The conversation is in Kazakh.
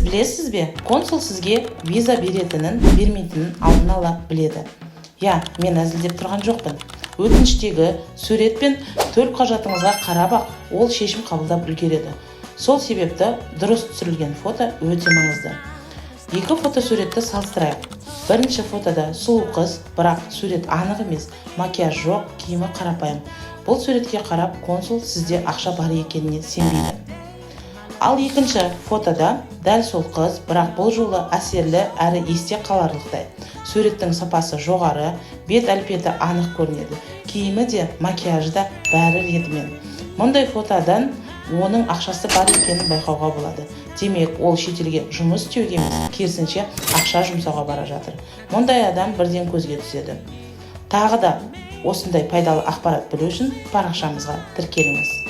білесіз бе, консул сізге виза беретінін, бермейтінін алдын ала біледі. Мен әзілдеп тұрған жоқпын. Өтініштегі сурет пен төлқұжатыңызға қарап-ақ ол шешім қабылдап үлгереді. Сол себепті дұрыс түсірілген фото өте маңызды. Екі фотосуретті салыстырайық. Бірінші фотода сұлу қыз, бірақ сурет анық емес, макияж жоқ, киімі қарапайым. Бұл суретке қарап, консул сізде ақша бар екеніне сенбейді. Ал екінші фотода дәл сол қыз, бірақ бұл жолы әсерлі әрі есте қаларлықтай. Суреттің сапасы жоғары, бет әлпеті анық көрінеді. Киімі де, макияжы да бәрі ретімен. Мұндай фотодан оның ақшасы бар екенін байқауға болады. Демек, ол шетелге жұмыс істеуге емес, керісінше ақша жұмсауға бара жатыр. Мұндай адам бірден көзге түседі. Тағы да осындай пайдалы ақпарат білу үшін парақшамызға тіркеліңіз.